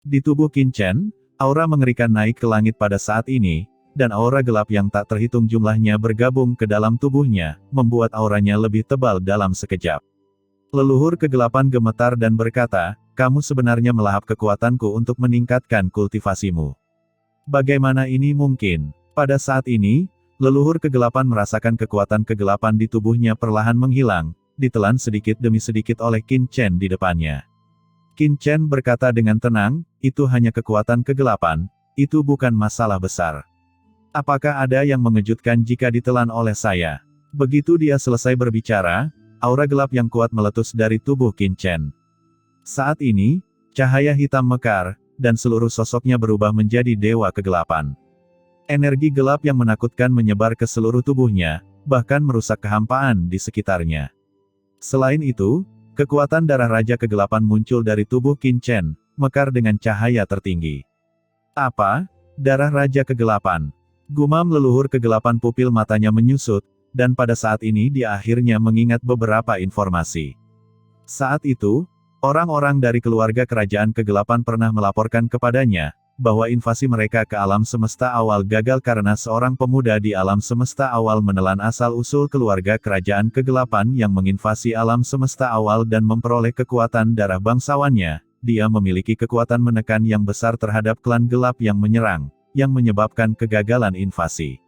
Di tubuh Qin Chen, aura mengerikan naik ke langit pada saat ini, dan aura gelap yang tak terhitung jumlahnya bergabung ke dalam tubuhnya, membuat auranya lebih tebal dalam sekejap. Leluhur kegelapan gemetar dan berkata, kamu sebenarnya melahap kekuatanku untuk meningkatkan kultivasimu. Bagaimana ini mungkin? Pada saat ini, leluhur kegelapan merasakan kekuatan kegelapan di tubuhnya perlahan menghilang, ditelan sedikit demi sedikit oleh Qin Chen di depannya. Qin Chen berkata dengan tenang, itu hanya kekuatan kegelapan, itu bukan masalah besar. Apakah ada yang mengejutkan jika ditelan oleh saya? Begitu dia selesai berbicara, aura gelap yang kuat meletus dari tubuh Qin Chen. Saat ini, cahaya hitam mekar, dan seluruh sosoknya berubah menjadi dewa kegelapan. Energi gelap yang menakutkan menyebar ke seluruh tubuhnya, bahkan merusak kehampaan di sekitarnya. Selain itu, kekuatan darah Raja Kegelapan muncul dari tubuh Qin Chen, mekar dengan cahaya tertinggi. Apa? Darah Raja Kegelapan. Gumam leluhur kegelapan, pupil matanya menyusut, dan pada saat ini dia akhirnya mengingat beberapa informasi. Saat itu, orang-orang dari keluarga kerajaan kegelapan pernah melaporkan kepadanya, bahwa invasi mereka ke alam semesta awal gagal karena seorang pemuda di alam semesta awal menelan asal-usul keluarga kerajaan kegelapan yang menginvasi alam semesta awal dan memperoleh kekuatan darah bangsawannya. Dia memiliki kekuatan menekan yang besar terhadap klan gelap yang menyerang, yang menyebabkan kegagalan invasi.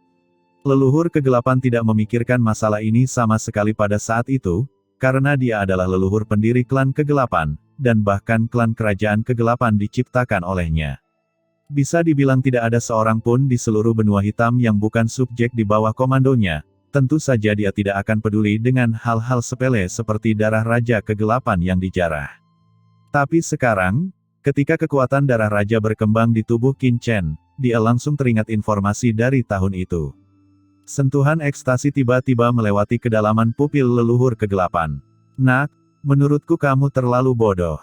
Leluhur kegelapan tidak memikirkan masalah ini sama sekali pada saat itu, karena dia adalah leluhur pendiri klan kegelapan, dan bahkan klan kerajaan kegelapan diciptakan olehnya. Bisa dibilang tidak ada seorang pun di seluruh benua hitam yang bukan subjek di bawah komandonya, tentu saja dia tidak akan peduli dengan hal-hal sepele seperti darah Raja Kegelapan yang dijarah. Tapi sekarang, ketika kekuatan darah Raja berkembang di tubuh Qin Chen, dia langsung teringat informasi dari tahun itu. Sentuhan ekstasi tiba-tiba melewati kedalaman pupil leluhur kegelapan. Nak, menurutku kamu terlalu bodoh.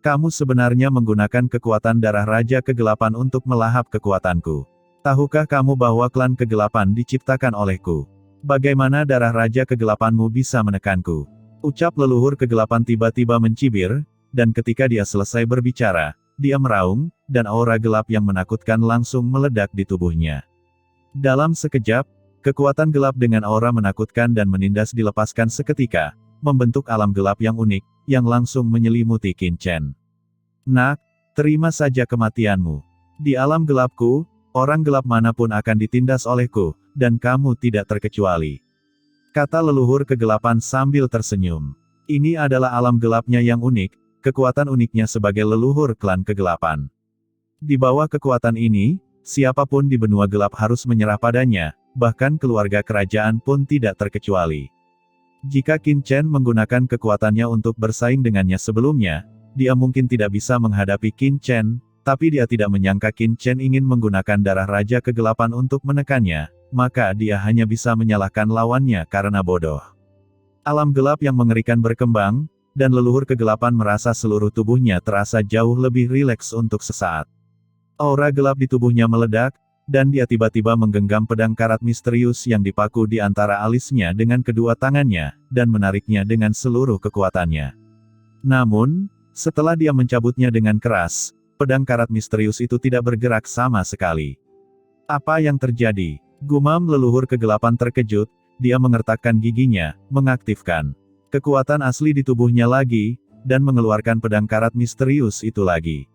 Kamu sebenarnya menggunakan kekuatan darah Raja Kegelapan untuk melahap kekuatanku. Tahukah kamu bahwa klan kegelapan diciptakan olehku? Bagaimana darah Raja Kegelapanmu bisa menekanku? Ucap leluhur kegelapan tiba-tiba mencibir, dan ketika dia selesai berbicara, dia meraung, dan aura gelap yang menakutkan langsung meledak di tubuhnya. Dalam sekejap, kekuatan gelap dengan aura menakutkan dan menindas dilepaskan seketika, membentuk alam gelap yang unik, yang langsung menyelimuti Qin Chen. Nak, terima saja kematianmu. Di alam gelapku, orang gelap manapun akan ditindas olehku, dan kamu tidak terkecuali. Kata leluhur kegelapan sambil tersenyum. Ini adalah alam gelapnya yang unik, kekuatan uniknya sebagai leluhur klan kegelapan. Di bawah kekuatan ini, siapapun di benua gelap harus menyerah padanya, bahkan keluarga kerajaan pun tidak terkecuali. Jika Qin Chen menggunakan kekuatannya untuk bersaing dengannya sebelumnya, dia mungkin tidak bisa menghadapi Qin Chen, tapi dia tidak menyangka Qin Chen ingin menggunakan darah Raja Kegelapan untuk menekannya, maka dia hanya bisa menyalahkan lawannya karena bodoh. Alam gelap yang mengerikan berkembang, dan leluhur kegelapan merasa seluruh tubuhnya terasa jauh lebih rileks untuk sesaat. Aura gelap di tubuhnya meledak, dan dia tiba-tiba menggenggam pedang karat misterius yang dipaku di antara alisnya dengan kedua tangannya, dan menariknya dengan seluruh kekuatannya. Namun, setelah dia mencabutnya dengan keras, pedang karat misterius itu tidak bergerak sama sekali. Apa yang terjadi? Gumam leluhur kegelapan terkejut, dia mengertakkan giginya, mengaktifkan kekuatan asli di tubuhnya lagi, dan mengeluarkan pedang karat misterius itu lagi.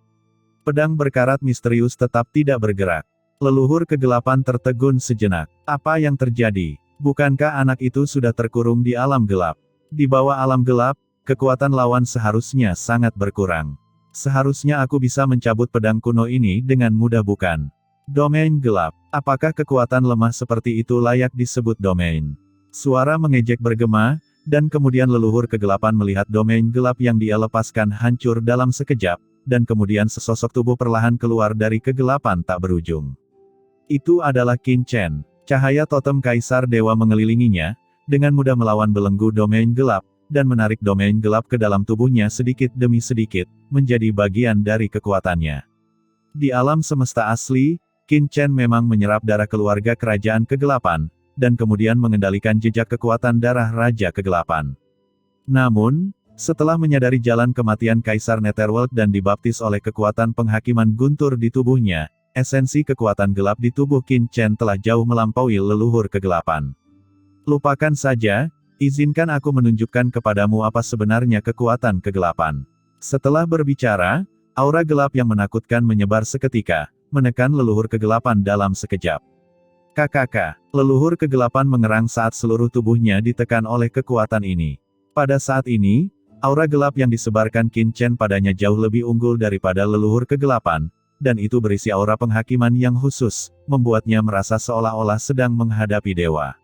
Pedang berkarat misterius tetap tidak bergerak. Leluhur kegelapan tertegun sejenak. Apa yang terjadi? Bukankah anak itu sudah terkurung di alam gelap? Di bawah alam gelap, kekuatan lawan seharusnya sangat berkurang. Seharusnya aku bisa mencabut pedang kuno ini dengan mudah, bukan? Domain gelap. Apakah kekuatan lemah seperti itu layak disebut domain? Suara mengejek bergema, dan kemudian leluhur kegelapan melihat domain gelap yang dia lepaskan hancur dalam sekejap, dan kemudian sesosok tubuh perlahan keluar dari kegelapan tak berujung. Itu adalah Qin Chen. Cahaya totem Kaisar Dewa mengelilinginya, dengan mudah melawan belenggu domain gelap, dan menarik domain gelap ke dalam tubuhnya sedikit demi sedikit, menjadi bagian dari kekuatannya. Di alam semesta asli, Qin Chen memang menyerap darah keluarga kerajaan kegelapan, dan kemudian mengendalikan jejak kekuatan darah Raja Kegelapan. Namun, Setelah menyadari jalan kematian Kaisar Netherworld dan dibaptis oleh kekuatan penghakiman guntur di tubuhnya, esensi kekuatan gelap di tubuh Qin Chen telah jauh melampaui leluhur kegelapan. Lupakan saja, izinkan aku menunjukkan kepadamu apa sebenarnya kekuatan kegelapan. Setelah berbicara, aura gelap yang menakutkan menyebar seketika, menekan leluhur kegelapan dalam sekejap. KKK, leluhur kegelapan mengerang saat seluruh tubuhnya ditekan oleh kekuatan ini. Pada saat ini, aura gelap yang disebarkan Qin Chen padanya jauh lebih unggul daripada leluhur kegelapan, dan itu berisi aura penghakiman yang khusus, membuatnya merasa seolah-olah sedang menghadapi dewa.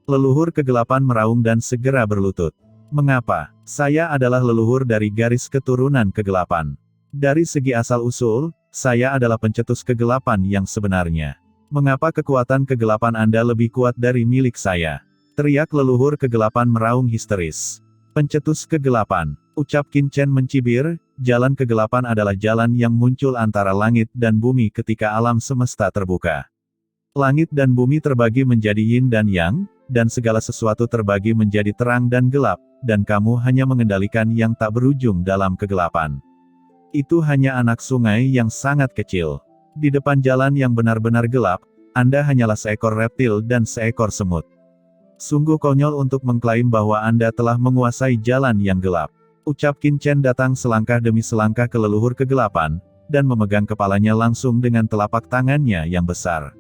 Leluhur kegelapan meraung dan segera berlutut. Mengapa? Saya adalah leluhur dari garis keturunan kegelapan. Dari segi asal-usul, saya adalah pencetus kegelapan yang sebenarnya. Mengapa kekuatan kegelapan Anda lebih kuat dari milik saya? Teriak leluhur kegelapan meraung histeris. Pencetus kegelapan, ucap Qin Chen mencibir, jalan kegelapan adalah jalan yang muncul antara langit dan bumi ketika alam semesta terbuka. Langit dan bumi terbagi menjadi yin dan yang, dan segala sesuatu terbagi menjadi terang dan gelap, dan kamu hanya mengendalikan yang tak berujung dalam kegelapan. Itu hanya anak sungai yang sangat kecil. Di depan jalan yang benar-benar gelap, Anda hanyalah seekor reptil dan seekor semut. Sungguh konyol untuk mengklaim bahwa Anda telah menguasai jalan yang gelap. Ucap Qin Chen datang selangkah demi selangkah ke leluhur kegelapan, dan memegang kepalanya langsung dengan telapak tangannya yang besar.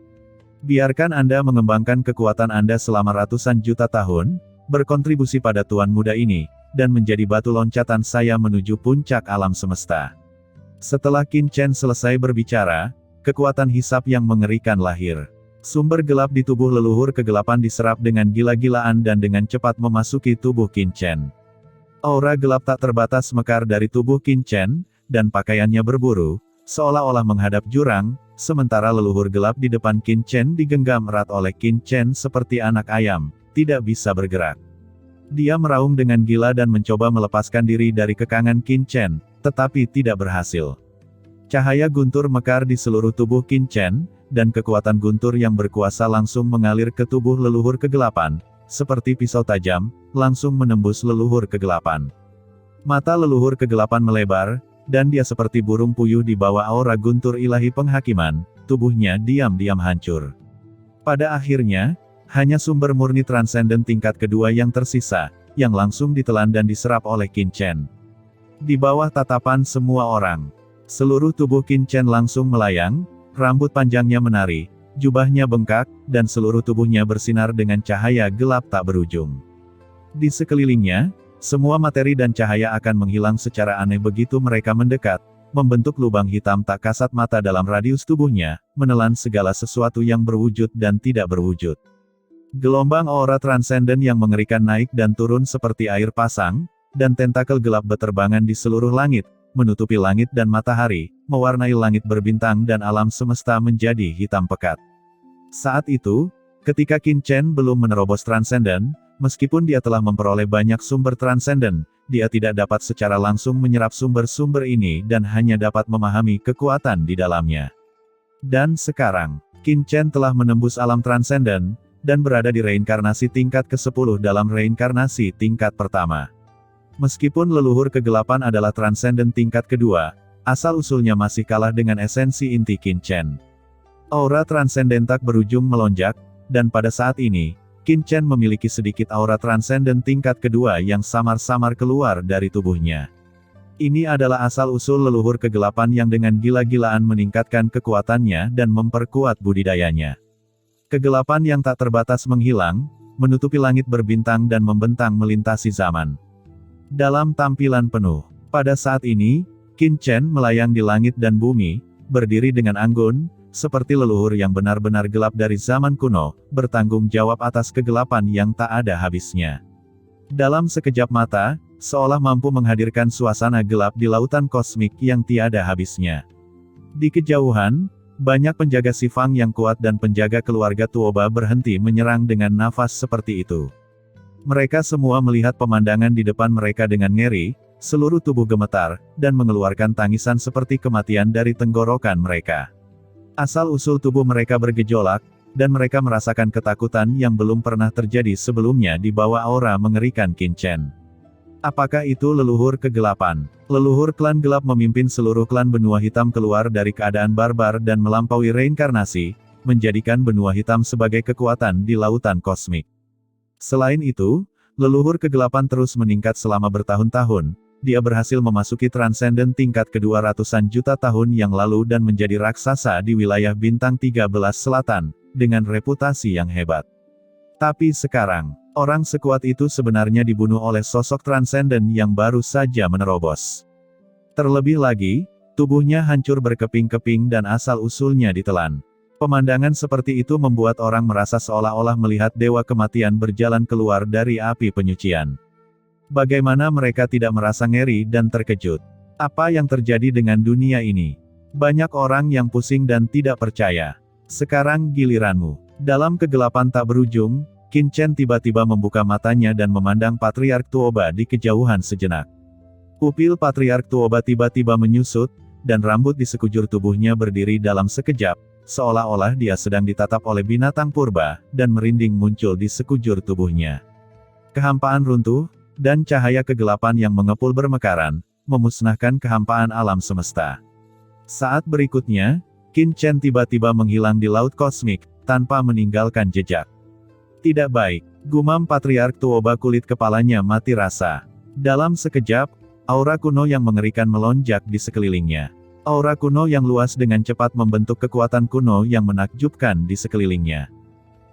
Biarkan Anda mengembangkan kekuatan Anda selama ratusan juta tahun, berkontribusi pada tuan muda ini, dan menjadi batu loncatan saya menuju puncak alam semesta. Setelah Qin Chen selesai berbicara, kekuatan hisap yang mengerikan lahir. Sumber gelap di tubuh leluhur kegelapan diserap dengan gila-gilaan dan dengan cepat memasuki tubuh Qin Chen. Aura gelap tak terbatas mekar dari tubuh Qin Chen, dan pakaiannya berburu, seolah-olah menghadap jurang, sementara leluhur gelap di depan Qin Chen digenggam erat oleh Qin Chen seperti anak ayam, tidak bisa bergerak. Dia meraung dengan gila dan mencoba melepaskan diri dari kekangan Qin Chen, tetapi tidak berhasil. Cahaya guntur mekar di seluruh tubuh Qin Chen, dan kekuatan guntur yang berkuasa langsung mengalir ke tubuh leluhur kegelapan, seperti pisau tajam, langsung menembus leluhur kegelapan. Mata leluhur kegelapan melebar, dan dia seperti burung puyuh di bawah aura guntur ilahi penghakiman, tubuhnya diam-diam hancur. Pada akhirnya, hanya sumber murni transenden tingkat kedua yang tersisa, yang langsung ditelan dan diserap oleh Qin Chen. Di bawah tatapan semua orang, seluruh tubuh Qin Chen langsung melayang, rambut panjangnya menari, jubahnya bengkak, dan seluruh tubuhnya bersinar dengan cahaya gelap tak berujung. Di sekelilingnya, semua materi dan cahaya akan menghilang secara aneh begitu mereka mendekat, membentuk lubang hitam tak kasat mata dalam radius tubuhnya, menelan segala sesuatu yang berwujud dan tidak berwujud. Gelombang aura transenden yang mengerikan naik dan turun seperti air pasang, dan tentakel gelap beterbangan di seluruh langit, menutupi langit dan matahari, mewarnai langit berbintang dan alam semesta menjadi hitam pekat. Saat itu, ketika Qin Chen belum menerobos transenden, meskipun dia telah memperoleh banyak sumber transenden, dia tidak dapat secara langsung menyerap sumber-sumber ini dan hanya dapat memahami kekuatan di dalamnya. Dan sekarang, Qin Chen telah menembus alam transenden, dan berada di reinkarnasi tingkat ke-10 dalam reinkarnasi tingkat pertama. Meskipun leluhur kegelapan adalah transenden tingkat kedua, asal-usulnya masih kalah dengan esensi inti Qin Chen. Aura transenden tak berujung melonjak, dan pada saat ini, Qin Chen memiliki sedikit aura transenden tingkat kedua yang samar-samar keluar dari tubuhnya. Ini adalah asal-usul leluhur kegelapan yang dengan gila-gilaan meningkatkan kekuatannya dan memperkuat budidayanya. Kegelapan yang tak terbatas menghilang, menutupi langit berbintang dan membentang melintasi zaman. Dalam tampilan penuh, pada saat ini, Qin Chen melayang di langit dan bumi, berdiri dengan anggun, seperti leluhur yang benar-benar gelap dari zaman kuno, bertanggung jawab atas kegelapan yang tak ada habisnya. Dalam sekejap mata, seolah mampu menghadirkan suasana gelap di lautan kosmik yang tiada habisnya. Di kejauhan, banyak penjaga Sifang yang kuat dan penjaga keluarga Tuoba berhenti menyerang dengan nafas seperti itu. Mereka semua melihat pemandangan di depan mereka dengan ngeri, seluruh tubuh gemetar, dan mengeluarkan tangisan seperti kematian dari tenggorokan mereka. Asal-usul tubuh mereka bergejolak, dan mereka merasakan ketakutan yang belum pernah terjadi sebelumnya di bawah aura mengerikan Qin Chen. Apakah itu leluhur kegelapan? Leluhur klan gelap memimpin seluruh klan benua hitam keluar dari keadaan barbar dan melampaui reinkarnasi, menjadikan benua hitam sebagai kekuatan di lautan kosmik. Selain itu, leluhur kegelapan terus meningkat selama bertahun-tahun. Dia berhasil memasuki transenden tingkat kedua ratusan juta tahun yang lalu dan menjadi raksasa di wilayah bintang 13 selatan, dengan reputasi yang hebat. Tapi sekarang, orang sekuat itu sebenarnya dibunuh oleh sosok transenden yang baru saja menerobos. Terlebih lagi, tubuhnya hancur berkeping-keping dan asal-usulnya ditelan. Pemandangan seperti itu membuat orang merasa seolah-olah melihat dewa kematian berjalan keluar dari api penyucian. Bagaimana mereka tidak merasa ngeri dan terkejut? Apa yang terjadi dengan dunia ini? Banyak orang yang pusing dan tidak percaya. Sekarang giliranmu. Dalam kegelapan tak berujung, Qin Chen tiba-tiba membuka matanya dan memandang Patriark Tuoba di kejauhan sejenak. Pupil Patriark Tuoba tiba-tiba menyusut, dan rambut di sekujur tubuhnya berdiri dalam sekejap, seolah-olah dia sedang ditatap oleh binatang purba, dan merinding muncul di sekujur tubuhnya. Kehampaan runtuh, dan cahaya kegelapan yang mengepul bermekaran, memusnahkan kehampaan alam semesta. Saat berikutnya, Qin Chen tiba-tiba menghilang di laut kosmik, tanpa meninggalkan jejak. Tidak baik, gumam Patriark Tuoba, kulit kepalanya mati rasa. Dalam sekejap, aura kuno yang mengerikan melonjak di sekelilingnya. Aura kuno yang luas dengan cepat membentuk kekuatan kuno yang menakjubkan di sekelilingnya.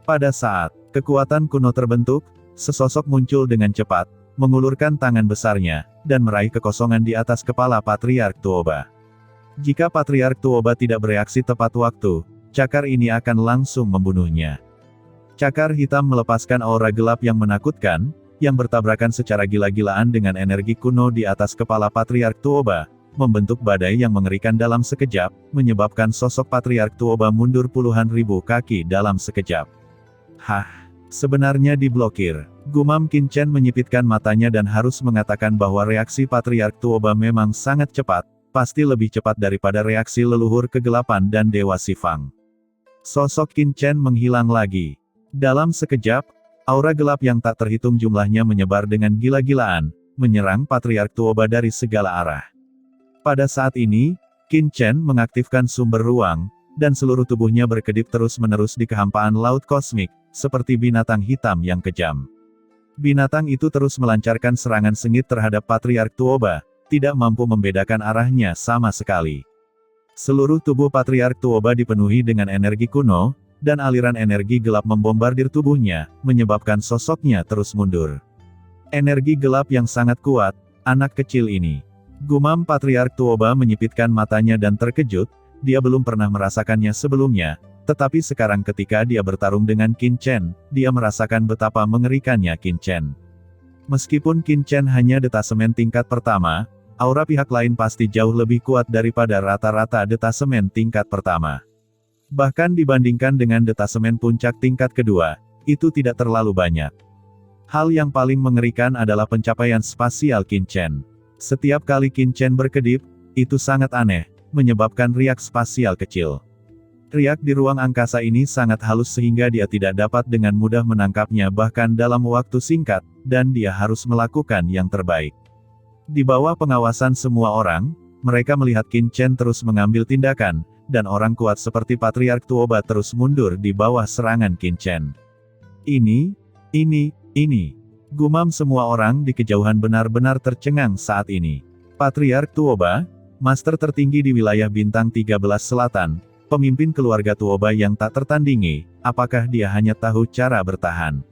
Pada saat kekuatan kuno terbentuk, sesosok muncul dengan cepat, mengulurkan tangan besarnya, dan meraih kekosongan di atas kepala Patriark Tuoba. Jika Patriark Tuoba tidak bereaksi tepat waktu, cakar ini akan langsung membunuhnya. Cakar hitam melepaskan aura gelap yang menakutkan, yang bertabrakan secara gila-gilaan dengan energi kuno di atas kepala Patriark Tuoba, membentuk badai yang mengerikan dalam sekejap, menyebabkan sosok Patriark Tuoba mundur puluhan ribu kaki dalam sekejap. Hah, sebenarnya diblokir. Gumam Qin Chen menyipitkan matanya dan harus mengatakan bahwa reaksi Patriark Tuoba memang sangat cepat, pasti lebih cepat daripada reaksi leluhur kegelapan dan Dewa Sifang. Sosok Qin Chen menghilang lagi. Dalam sekejap, aura gelap yang tak terhitung jumlahnya menyebar dengan gila-gilaan, menyerang Patriark Tuoba dari segala arah. Pada saat ini, Qin Chen mengaktifkan sumber ruang, dan seluruh tubuhnya berkedip terus-menerus di kehampaan laut kosmik, seperti binatang hitam yang kejam. Binatang itu terus melancarkan serangan sengit terhadap Patriark Tuoba, tidak mampu membedakan arahnya sama sekali. Seluruh tubuh Patriark Tuoba dipenuhi dengan energi kuno, dan aliran energi gelap membombardir tubuhnya, menyebabkan sosoknya terus mundur. Energi gelap yang sangat kuat, anak kecil ini. Gumam Patriark Tuoba menyipitkan matanya dan terkejut, dia belum pernah merasakannya sebelumnya, tetapi sekarang ketika dia bertarung dengan Qin Chen, dia merasakan betapa mengerikannya Qin Chen. Meskipun Qin Chen hanya detasemen tingkat pertama, aura pihak lain pasti jauh lebih kuat daripada rata-rata detasemen tingkat pertama. Bahkan dibandingkan dengan detasemen puncak tingkat kedua, itu tidak terlalu banyak. Hal yang paling mengerikan adalah pencapaian spasial Qin Chen. Setiap kali Qin Chen berkedip, itu sangat aneh, menyebabkan riak spasial kecil. Riak di ruang angkasa ini sangat halus sehingga dia tidak dapat dengan mudah menangkapnya bahkan dalam waktu singkat, dan dia harus melakukan yang terbaik. Di bawah pengawasan semua orang, mereka melihat Qin Chen terus mengambil tindakan, dan orang kuat seperti Patriark Tuoba terus mundur di bawah serangan Qin Chen. Ini, gumam semua orang di kejauhan benar-benar tercengang saat ini. Patriark Tuoba, master tertinggi di wilayah bintang 13 selatan, pemimpin keluarga Tuoba yang tak tertandingi, apakah dia hanya tahu cara bertahan?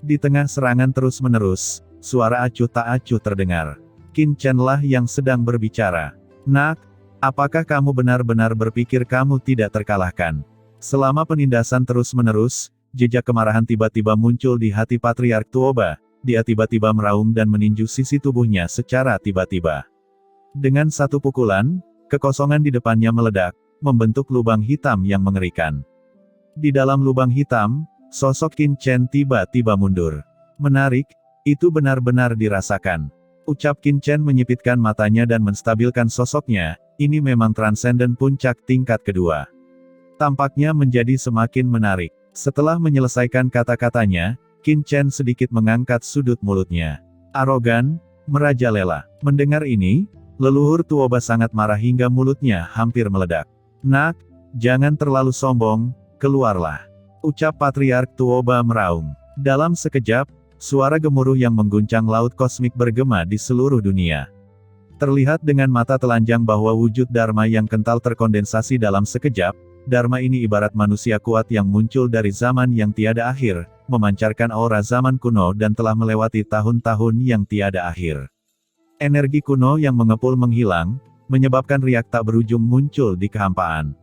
Di tengah serangan terus-menerus, suara acuh tak acuh terdengar. Qin Chen lah yang sedang berbicara. Nak, apakah kamu benar-benar berpikir kamu tidak terkalahkan? Selama penindasan terus-menerus, jejak kemarahan tiba-tiba muncul di hati Patriark Tuoba. Dia tiba-tiba meraung dan meninju sisi tubuhnya secara tiba-tiba. Dengan satu pukulan, kekosongan di depannya meledak, membentuk lubang hitam yang mengerikan. Di dalam lubang hitam, sosok Qin Chen tiba-tiba mundur. Menarik, itu benar-benar dirasakan. Ucap Qin Chen menyipitkan matanya dan menstabilkan sosoknya, ini memang transenden puncak tingkat kedua. Tampaknya menjadi semakin menarik. Setelah menyelesaikan kata-katanya, Qin Chen sedikit mengangkat sudut mulutnya. Arogan, merajalela. Mendengar ini, leluhur Tuoba sangat marah hingga mulutnya hampir meledak. "Nak, jangan terlalu sombong, keluarlah," ucap Patriark Tuoba meraung. Dalam sekejap, suara gemuruh yang mengguncang laut kosmik bergema di seluruh dunia. Terlihat dengan mata telanjang bahwa wujud Dharma yang kental terkondensasi dalam sekejap. Dharma ini ibarat manusia kuat yang muncul dari zaman yang tiada akhir, memancarkan aura zaman kuno dan telah melewati tahun-tahun yang tiada akhir. Energi kuno yang mengepul menghilang, menyebabkan riak tak berujung muncul di kehampaan.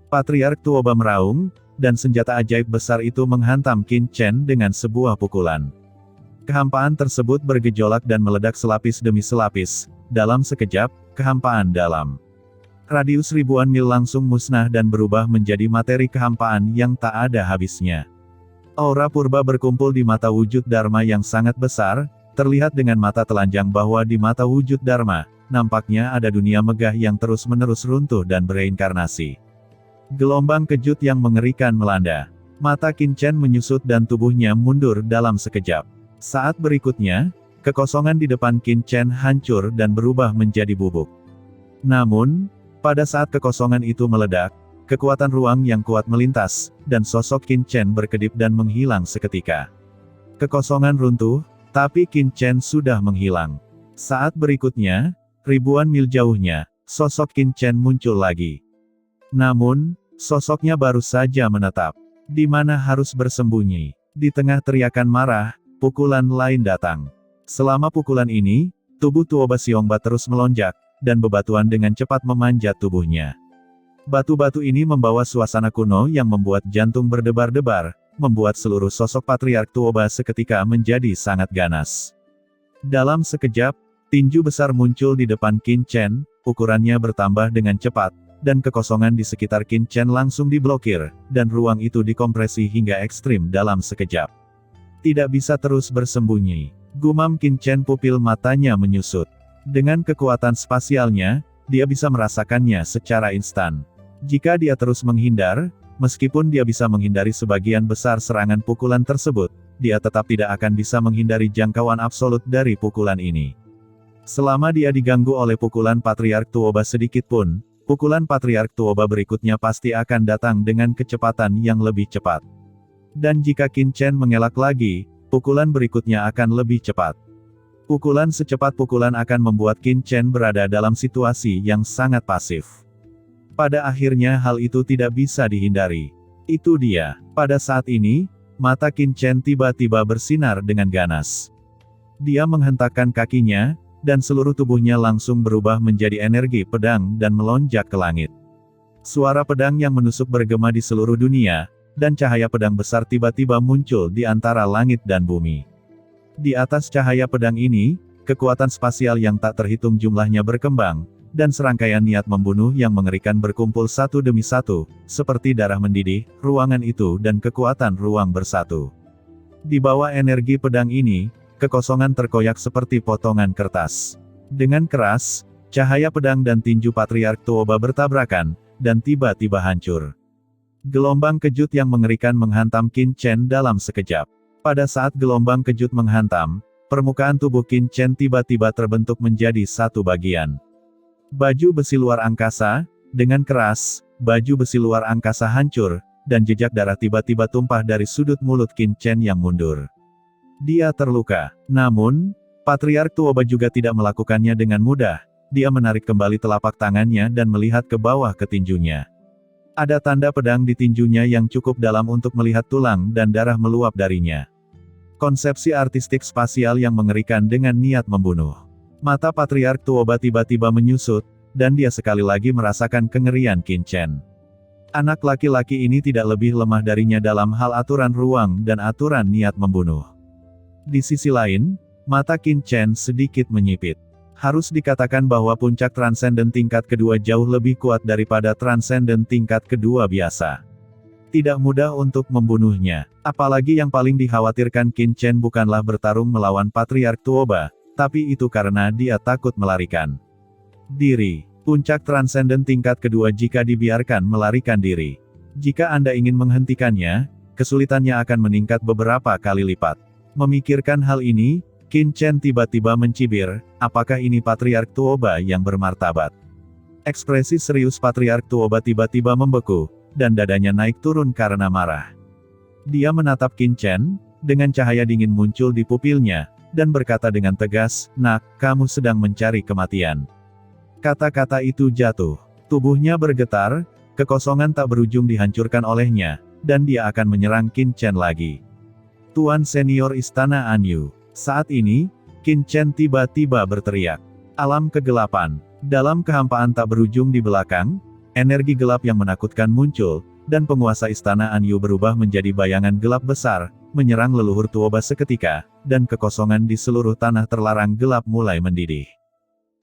Patriark Tuoba meraung, dan senjata ajaib besar itu menghantam Qin Chen dengan sebuah pukulan. Kehampaan tersebut bergejolak dan meledak selapis demi selapis. Dalam sekejap, kehampaan dalam radius ribuan mil langsung musnah dan berubah menjadi materi kehampaan yang tak ada habisnya. Aura purba berkumpul di mata wujud Dharma yang sangat besar, terlihat dengan mata telanjang bahwa di mata wujud Dharma, nampaknya ada dunia megah yang terus-menerus runtuh dan bereinkarnasi. Gelombang kejut yang mengerikan melanda. Mata Qin Chen menyusut dan tubuhnya mundur dalam sekejap. Saat berikutnya, kekosongan di depan Qin Chen hancur dan berubah menjadi bubuk. Namun, pada saat kekosongan itu meledak, kekuatan ruang yang kuat melintas, dan sosok Qin Chen berkedip dan menghilang seketika. Kekosongan runtuh, tapi Qin Chen sudah menghilang. Saat berikutnya, ribuan mil jauhnya, sosok Qin Chen muncul lagi. Namun, sosoknya baru saja menetap. Di mana harus bersembunyi? Di tengah teriakan marah, pukulan lain datang. Selama pukulan ini, tubuh Tuoba Xiongba terus melonjak, dan bebatuan dengan cepat memanjat tubuhnya. Batu-batu ini membawa suasana kuno yang membuat jantung berdebar-debar, membuat seluruh sosok Patriark Tuoba seketika menjadi sangat ganas. Dalam sekejap, tinju besar muncul di depan Qin Chen, ukurannya bertambah dengan cepat, dan kekosongan di sekitar Qin Chen langsung diblokir, dan ruang itu dikompresi hingga ekstrim dalam sekejap. Tidak bisa terus bersembunyi. Gumam Qin Chen, pupil matanya menyusut. Dengan kekuatan spasialnya, dia bisa merasakannya secara instan. Jika dia terus menghindar, meskipun dia bisa menghindari sebagian besar serangan pukulan tersebut, dia tetap tidak akan bisa menghindari jangkauan absolut dari pukulan ini. Selama dia diganggu oleh pukulan Patriark Tuoba sedikit pun, pukulan Patriark Tuoba berikutnya pasti akan datang dengan kecepatan yang lebih cepat. Dan jika Qin Chen mengelak lagi, pukulan berikutnya akan lebih cepat. Pukulan secepat pukulan akan membuat Qin Chen berada dalam situasi yang sangat pasif. Pada akhirnya hal itu tidak bisa dihindari. Itu dia. Pada saat ini, mata Qin Chen tiba-tiba bersinar dengan ganas. Dia menghentakkan kakinya, dan seluruh tubuhnya langsung berubah menjadi energi pedang dan melonjak ke langit. Suara pedang yang menusuk bergema di seluruh dunia, dan cahaya pedang besar tiba-tiba muncul di antara langit dan bumi. Di atas cahaya pedang ini, kekuatan spasial yang tak terhitung jumlahnya berkembang, dan serangkaian niat membunuh yang mengerikan berkumpul satu demi satu, seperti darah mendidih, ruangan itu dan kekuatan ruang bersatu. Di bawah energi pedang ini, kekosongan terkoyak seperti potongan kertas. Dengan keras, cahaya pedang dan tinju Patriark Tuoba bertabrakan, dan tiba-tiba hancur. Gelombang kejut yang mengerikan menghantam Qin Chen dalam sekejap. Pada saat gelombang kejut menghantam, permukaan tubuh Qin Chen tiba-tiba terbentuk menjadi satu bagian. Baju besi luar angkasa, dengan keras, baju besi luar angkasa hancur, dan jejak darah tiba-tiba tumpah dari sudut mulut Qin Chen yang mundur. Dia terluka. Namun, Patriark Tuoba juga tidak melakukannya dengan mudah. Dia menarik kembali telapak tangannya dan melihat ke bawah ke tinjunya. Ada tanda pedang di tinjunya yang cukup dalam untuk melihat tulang dan darah meluap darinya. Konsepsi artistik spasial yang mengerikan dengan niat membunuh. Mata Patriark Tuoba tiba-tiba menyusut, dan dia sekali lagi merasakan kengerian Qin Chen. Anak laki-laki ini tidak lebih lemah darinya dalam hal aturan ruang dan aturan niat membunuh. Di sisi lain, mata Qin Chen sedikit menyipit. Harus dikatakan bahwa puncak transenden tingkat kedua jauh lebih kuat daripada transenden tingkat kedua biasa. Tidak mudah untuk membunuhnya. Apalagi yang paling dikhawatirkan Qin Chen bukanlah bertarung melawan Patriark Tuoba, tapi itu karena dia takut melarikan diri. Puncak transenden tingkat kedua jika dibiarkan melarikan diri. Jika Anda ingin menghentikannya, kesulitannya akan meningkat beberapa kali lipat. Memikirkan hal ini, Qin Chen tiba-tiba mencibir, apakah ini Patriark Tuoba yang bermartabat? Ekspresi serius Patriark Tuoba tiba-tiba membeku, dan dadanya naik turun karena marah. Dia menatap Qin Chen, dengan cahaya dingin muncul di pupilnya, dan berkata dengan tegas, "Nak, kamu sedang mencari kematian." Kata-kata itu jatuh. Tubuhnya bergetar, kekosongan tak berujung dihancurkan olehnya, dan dia akan menyerang Qin Chen lagi. Tuan Senior Istana Anyu. Saat ini, Qin Chen tiba-tiba berteriak. Alam kegelapan. Dalam kehampaan tak berujung di belakang, energi gelap yang menakutkan muncul, dan penguasa Istana Anyu berubah menjadi bayangan gelap besar, menyerang leluhur Tuoba seketika, dan kekosongan di seluruh tanah terlarang gelap mulai mendidih.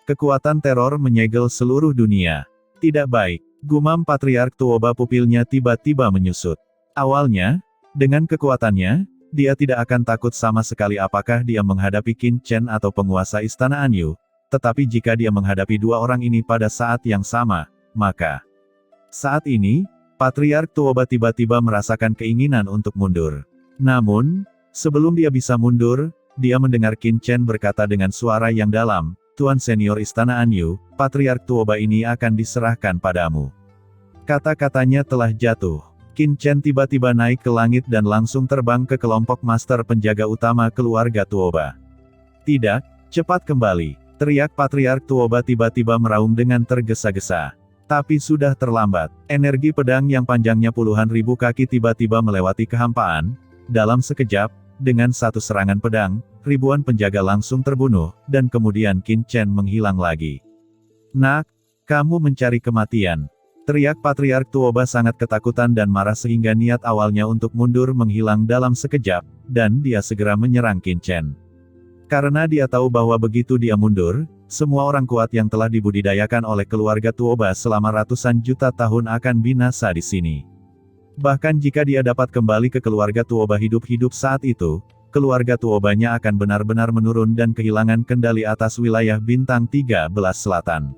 Kekuatan teror menyegel seluruh dunia. Tidak baik, gumam Patriark Tuoba, pupilnya tiba-tiba menyusut. Awalnya, dengan kekuatannya, dia tidak akan takut sama sekali apakah dia menghadapi Qin Chen atau penguasa Istana Anyu, tetapi jika dia menghadapi dua orang ini pada saat yang sama, maka saat ini, Patriark Tuoba tiba-tiba merasakan keinginan untuk mundur. Namun, sebelum dia bisa mundur, dia mendengar Qin Chen berkata dengan suara yang dalam, "Tuan Senior Istana Anyu, Patriark Tuoba ini akan diserahkan padamu." Kata-katanya telah jatuh. Qin Chen tiba-tiba naik ke langit dan langsung terbang ke kelompok master penjaga utama keluarga Tuoba. "Tidak, cepat kembali!" teriak Patriark Tuoba tiba-tiba meraung dengan tergesa-gesa. Tapi sudah terlambat. Energi pedang yang panjangnya puluhan ribu kaki tiba-tiba melewati kehampaan. Dalam sekejap, dengan satu serangan pedang, ribuan penjaga langsung terbunuh, dan kemudian Qin Chen menghilang lagi. "Nak, kamu mencari kematian!" teriak Patriark Tuoba sangat ketakutan dan marah sehingga niat awalnya untuk mundur menghilang dalam sekejap, dan dia segera menyerang Qin Chen. Karena dia tahu bahwa begitu dia mundur, semua orang kuat yang telah dibudidayakan oleh keluarga Tuoba selama ratusan juta tahun akan binasa di sini. Bahkan jika dia dapat kembali ke keluarga Tuoba hidup-hidup saat itu, keluarga Tuobanya akan benar-benar menurun dan kehilangan kendali atas wilayah Bintang 13 Selatan.